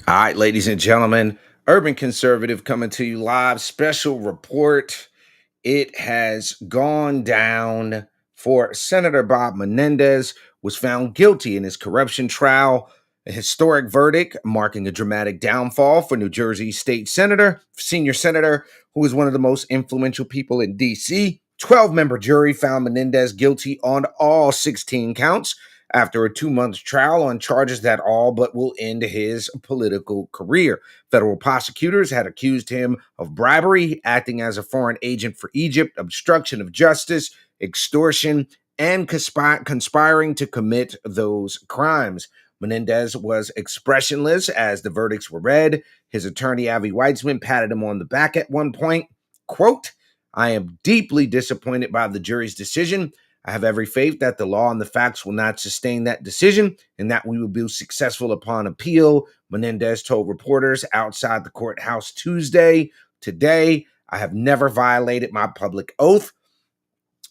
All right, ladies and gentlemen, Urban Conservative coming to you live. Special report. It has gone down for Senator Bob Menendez was found guilty in his corruption trial. A historic verdict marking a dramatic downfall for New Jersey state senator, senior senator, who is one of the most influential people in D.C. 12-member jury found Menendez guilty on all 16 counts after a 2-month trial on charges that all but will end his political career. Federal prosecutors had accused him of bribery, acting as a foreign agent for Egypt, obstruction of justice, extortion, and conspiring to commit those crimes. Menendez was expressionless as the verdicts were read. His attorney, Avi Weitzman, patted him on the back at one point. Quote, "I am deeply disappointed by the jury's decision. I have every faith that the law and the facts will not sustain that decision and that we will be successful upon appeal," Menendez told reporters outside the courthouse Tuesday. "Today, I have never violated my public oath."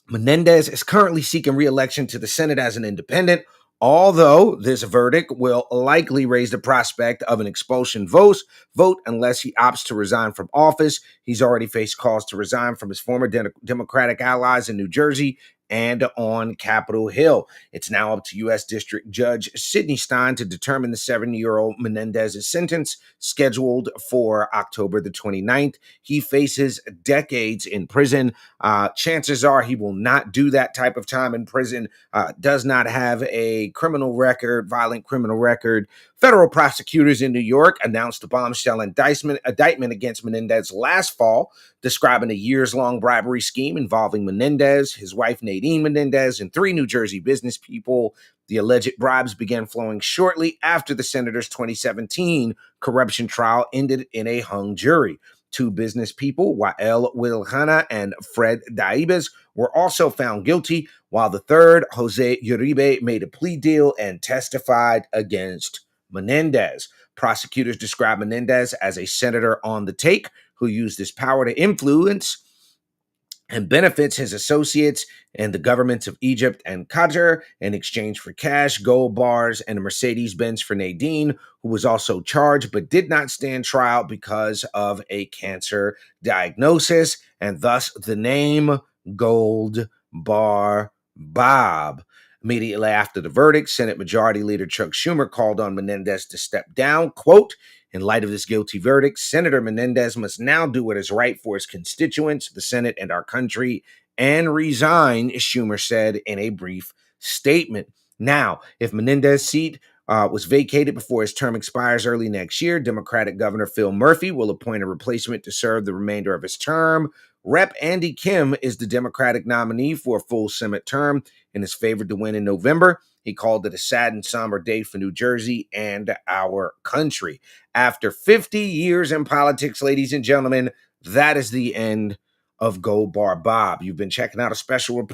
Menendez is currently seeking re-election to the Senate as an independent, although this verdict will likely raise the prospect of an expulsion vote unless he opts to resign from office. He's already faced calls to resign from his former Democratic allies in New Jersey and on Capitol Hill. It's now up to U.S. District Judge Sidney Stein to determine the 70-year-old Menendez's sentence, scheduled for October the 29th. He faces decades in prison. Chances are he will not do that type of time in prison, does not have a criminal record, violent criminal record. Federal prosecutors in New York announced a bombshell indictment against Menendez last fall, describing a years-long bribery scheme involving Menendez, his wife Nadine Menendez, and 3 New Jersey business people. The alleged bribes began flowing shortly after the senator's 2017 corruption trial ended in a hung jury. 2 business people, Wael Wilhana and Fred Daibes, were also found guilty, while the third, Jose Uribe, made a plea deal and testified against Menendez. Prosecutors describe Menendez as a senator on the take who used his power to influence and benefits his associates and the governments of Egypt and Qatar in exchange for cash, gold bars, and a Mercedes-Benz for Nadine, who was also charged but did not stand trial because of a cancer diagnosis, and thus the name Gold Bar Bob. Immediately after the verdict, Senate Majority Leader Chuck Schumer called on Menendez to step down. Quote, "In light of this guilty verdict, Senator Menendez must now do what is right for his constituents, the Senate, and our country, and resign," Schumer said in a brief statement. Now, if Menendez's seat was vacated before his term expires early next year, Democratic Governor Phil Murphy will appoint a replacement to serve the remainder of his term. Rep. Andy Kim is the Democratic nominee for a full Senate term and is favored to win in November. He called it a sad and somber day for New Jersey and our country. After 50 years in politics, ladies and gentlemen, that is the end of Gold Bar Bob. You've been checking out a special report